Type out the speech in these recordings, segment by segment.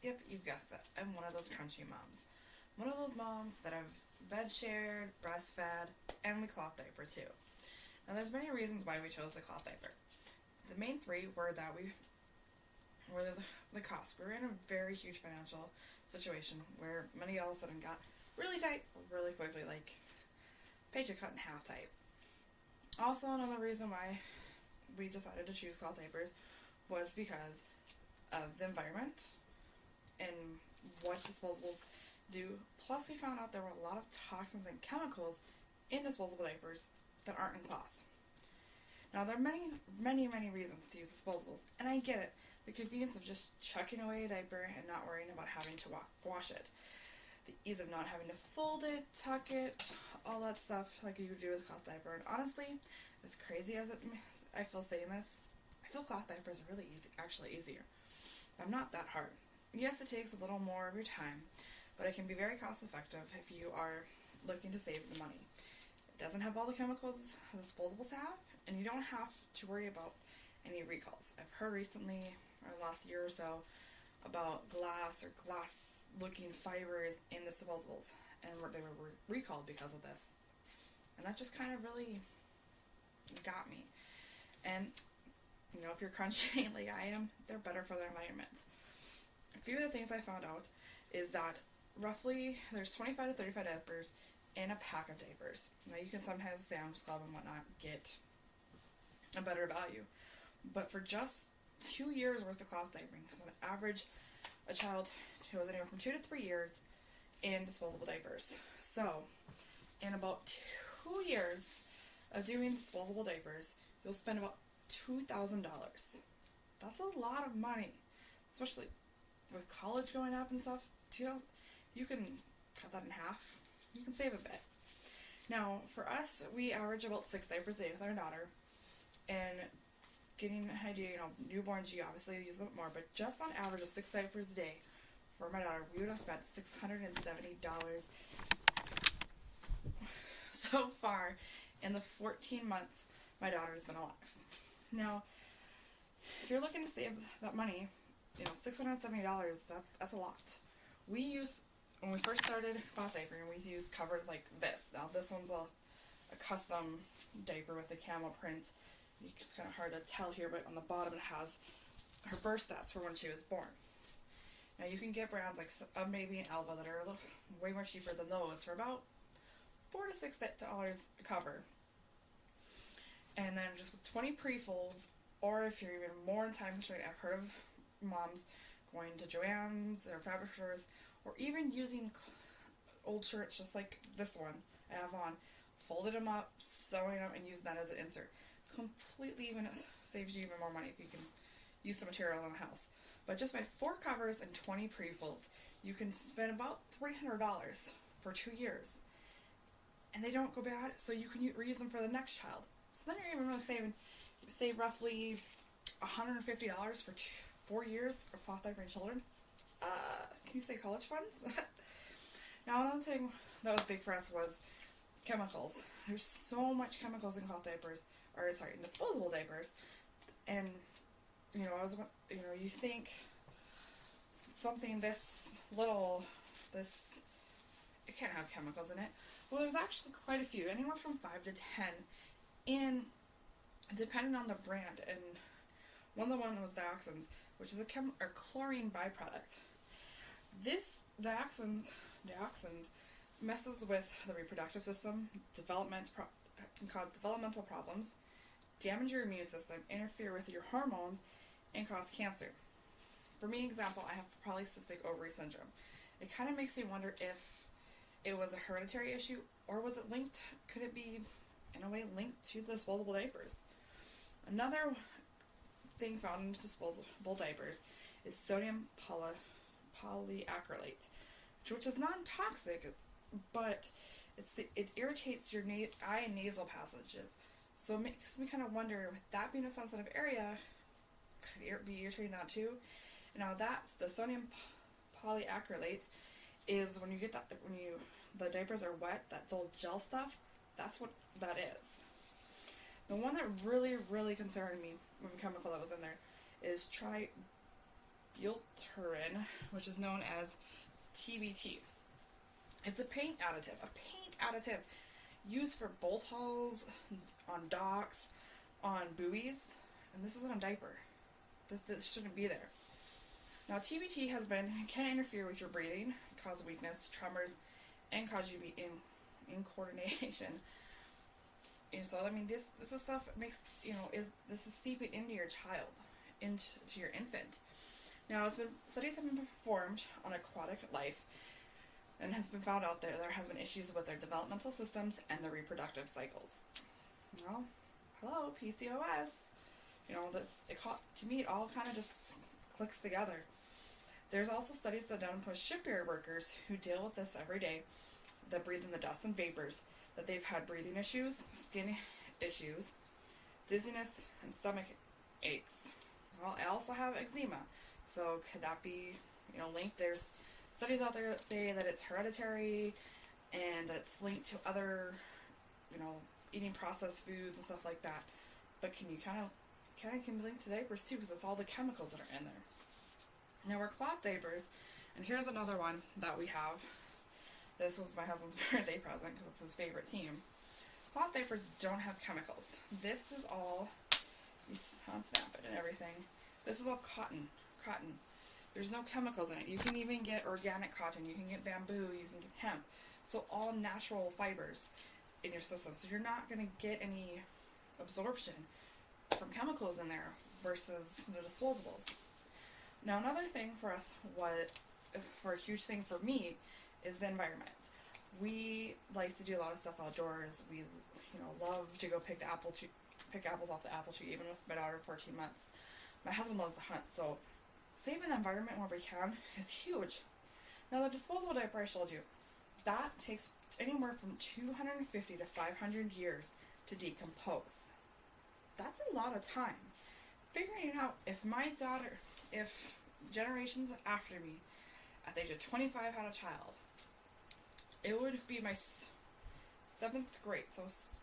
Yep, you've guessed it. I'm one of those crunchy moms. One of those moms that I've bed shared, breastfed, and we cloth diaper too. Now there's many reasons why we chose the cloth diaper. The main three were that we were the cost. We were in a very huge financial situation where money all of a sudden got really tight really quickly, like paycheck cut in half tight. Also, another reason why we decided to choose cloth diapers was because of the environment and what disposables do. Plus, we found out there were a lot of toxins and chemicals in disposable diapers that aren't in cloth. Now, there are many reasons to use disposables, and I get it. The convenience of just chucking away a diaper and not worrying about having to wash it. The ease of not having to fold it, tuck it, all that stuff like you would do with a cloth diaper. And honestly, as crazy as I feel saying this, I feel cloth diapers are really easy, actually easier. They're not that hard. Yes, it takes a little more of your time, but it can be very cost effective if you are looking to save the money. It doesn't have all the chemicals disposables have, and you don't have to worry about any recalls. I've heard recently, or the last year or so, about glass looking fibers in disposables, and they were recalled because of this. And that just kind of really got me. And, if you're crunchy like I am, they're better for the environment. A few of the things I found out is that roughly there's 25 to 35 diapers in a pack of diapers. Now you can sometimes Sam's Club and whatnot get a better value. But for just 2 years worth of cloth diapering, because on average a child goes anywhere from 2 to 3 years in disposable diapers. So in about 2 years of doing disposable diapers, you'll spend about $2,000. That's a lot of money, especially with college going up and stuff. You can cut that in half. You can save a bit. Now, for us, we average about 6 diapers a day with our daughter, and getting an idea, newborns, you obviously use a bit more, but just on average of 6 diapers a day for my daughter, we would have spent $670 so far in the 14 months my daughter has been alive. Now, if you're looking to save that money, $670, that's a lot. When we first started cloth diapering, we used covers like this. Now, this one's a custom diaper with a camel print. It's kind of hard to tell here, but on the bottom it has her birth stats for when she was born. Now, you can get brands like Maybe and Elva that are way more cheaper than those for about $4 to $6 a cover. And then just with 20 pre-folds, or if you're even more in time constrained, I've heard of moms going to Joann's or fabric stores, or even using old shirts just like this one I have on, folded them up, sewing them, and using that as an insert. Completely even saves you even more money if you can use some material in the house. But just by 4 covers and 20 pre-folds, you can spend about $300 for 2 years. And they don't go bad, so you can reuse them for the next child. So then you're even really save roughly $150 for 4 years of cloth diapering children. Can you say college funds? Now, another thing that was big for us was chemicals. There's so much chemicals in cloth diapers, in disposable diapers. And, you think something this little, it can't have chemicals in it. Well, there's actually quite a few, anywhere from 5 to 10, depending on the brand. And one was dioxins, which is a chlorine byproduct. This dioxins messes with the reproductive system, can cause developmental problems, damage your immune system, interfere with your hormones, and cause cancer. For me, example, I have polycystic ovary syndrome. It kind of makes me wonder if it was a hereditary issue, or could it be, in a way, linked to the disposable diapers? Another thing found in disposable diapers is sodium polyacrylate, which is non-toxic, but it irritates your eye and nasal passages. So it makes me kind of wonder, with that being a sensitive area, could it be irritating that too? Now, that's the sodium polyacrylate is when the diapers are wet, that little gel stuff, that's what that is. The one that really, really concerned me, one chemical that was in there, is butyrin, which is known as TBT. It's a paint additive used for bolt hulls, on docks, on buoys, and this isn't a diaper. This shouldn't be there. Now, TBT can interfere with your breathing, cause weakness, tremors, and cause you to be in coordination. And so, I mean, this is stuff makes, this is seeping into your child, into your infant. Now, studies have been performed on aquatic life, and has been found out there has been issues with their developmental systems and their reproductive cycles. Well, hello, PCOS. To me, it all kind of just clicks together. There's also studies that done with shipyard workers who deal with this every day, that breathe in the dust and vapors, that they've had breathing issues, skin issues, dizziness, and stomach aches. Well, I also have eczema, so could that be, linked? There's studies out there that say that it's hereditary and that it's linked to other, eating processed foods and stuff like that. But can be linked to diapers too, because it's all the chemicals that are in there. Now, we're cloth diapers, and here's another one that we have. This was my husband's birthday present because it's his favorite team. Cloth diapers don't have chemicals. This is all, you unsnap it and everything. This is all cotton. There's no chemicals in it. You can even get organic cotton. You can get bamboo. You can get hemp. So all natural fibers in your system. So you're not going to get any absorption from chemicals in there versus the disposables. Now, another thing for us, for a huge thing for me, is the environment. We like to do a lot of stuff outdoors. We, love to go pick apples off the apple tree, even with my daughter, 14 months. My husband loves to hunt, so saving the environment where we can is huge. Now, the disposable diaper I showed you, that takes anywhere from 250 to 500 years to decompose. That's a lot of time. Figuring out if generations after me, at the age of 25, had a child, it would be my 7th grade, so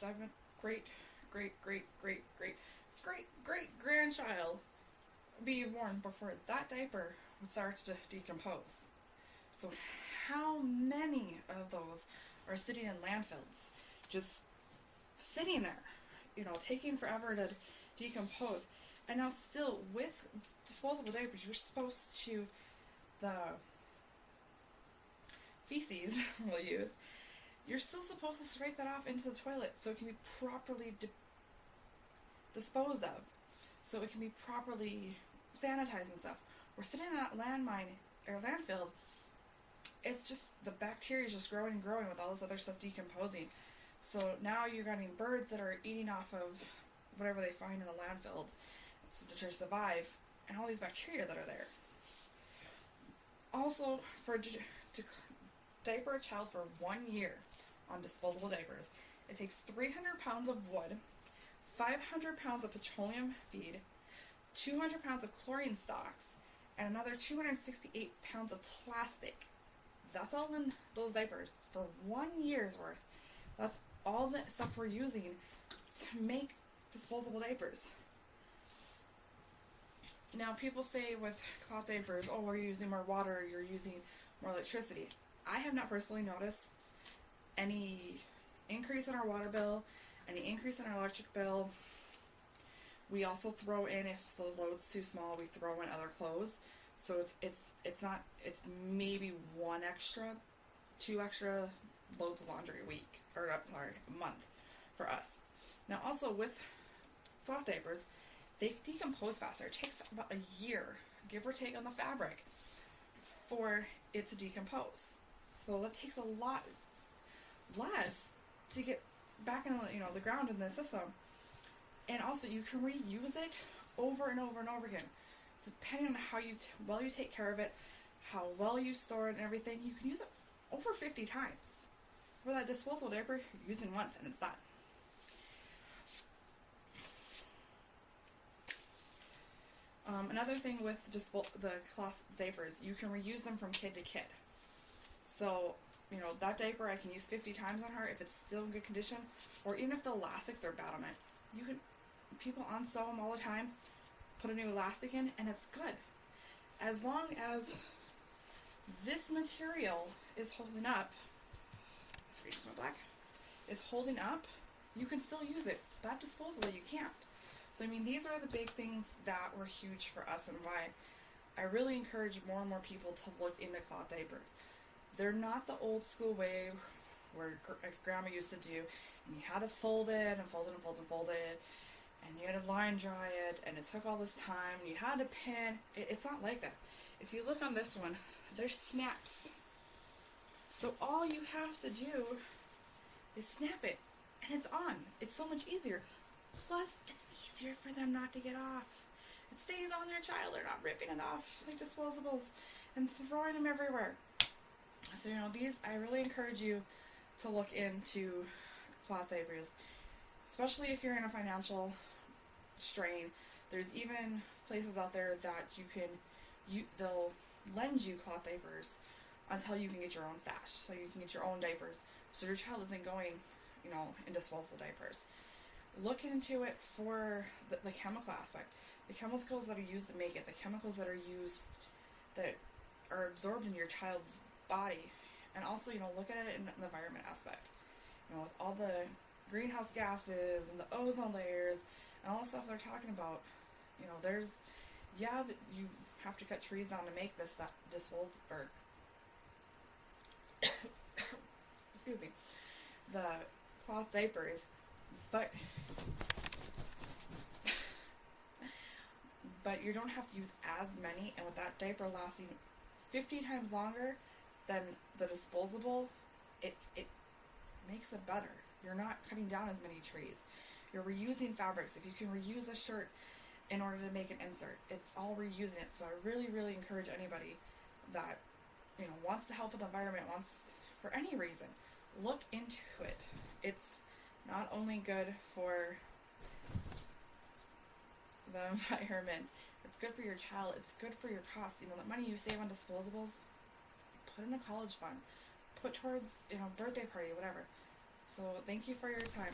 7th great grandchild be born before that diaper would start to decompose. So how many of those are sitting in landfills, just sitting there, taking forever to decompose? And now still, with disposable diapers, you're supposed to, the feces we'll use, you're still supposed to scrape that off into the toilet so it can be properly disposed of, so it can be properly sanitized and stuff. We're sitting in that landfill, it's just, the bacteria is just growing and growing with all this other stuff decomposing. So now you're getting birds that are eating off of whatever they find in the landfills to survive, and all these bacteria that are there. Also, to diaper a child for 1 year on disposable diapers, it takes 300 pounds of wood, 500 pounds of petroleum feed, 200 pounds of chlorine stocks, and another 268 pounds of plastic. That's all in those diapers for 1 year's worth. That's all the stuff we're using to make disposable diapers. Now, people say with cloth diapers, we're using more water, you're using more electricity. I have not personally noticed any increase in our water bill, any increase in our electric bill. We also throw in, if the load's too small, we throw in other clothes. So it's maybe 2 extra loads of laundry a month for us. Now, also with cloth diapers, they decompose faster. It takes about a year, give or take, on the fabric for it to decompose. So that takes a lot less to get back in the ground in the system. And also, you can reuse it over and over and over again. Depending on how well you take care of it, how well you store it and everything, you can use it over 50 times. For that disposable diaper, you're using once and it's done. Another thing with the cloth diapers, you can reuse them from kid to kid. So, that diaper I can use 50 times on her if it's still in good condition, or even if the elastics are bad on it. People unsew them all the time, put a new elastic in, and it's good. as long as this material is holding up, excuse my black, is holding up, you can still use it. That disposable, you can't. So I mean, these are the big things that were huge for us, and why I really encourage more and more people to look into cloth diapers. They're not the old school way where grandma used to do, and you had to fold it and fold it and fold it and fold it, and you had to line dry it, and it took all this time, and you had to pin. It's not like that. If you look on this one, there's snaps. So all you have to do is snap it, and it's on. It's so much easier. Plus, it's easier for them not to get off. It stays on their child. They're not ripping it off like disposables and throwing them everywhere. So, you know, these, I really encourage you to look into cloth diapers, especially if you're in a financial strain. There's even places out there that they'll lend you cloth diapers until you can get your own stash, so you can get your own diapers, so your child isn't going, you know, in disposable diapers. Look into it for the chemical aspect, the chemicals that are used to make it, the chemicals that are used, that are absorbed in your child's body, and also, you know, look at it in the environment aspect. You know, with all the greenhouse gases and the ozone layers and all the stuff they're talking about, you know, there's, yeah, you have to cut trees down to make this, that dispose, or excuse me, the cloth diapers, but you don't have to use as many, and with that diaper lasting 50 times longer than the disposable, it makes it better. You're not cutting down as many trees. You're reusing fabrics. If you can reuse a shirt in order to make an insert, it's all reusing it. So I really, really encourage anybody that, you know, wants to help with the environment, wants, for any reason, look into it. It's not only good for the environment, it's good for your child, it's good for your cost. You know, the money you save on disposables, put in a college fund, put towards, you know, birthday party, whatever. So thank you for your time.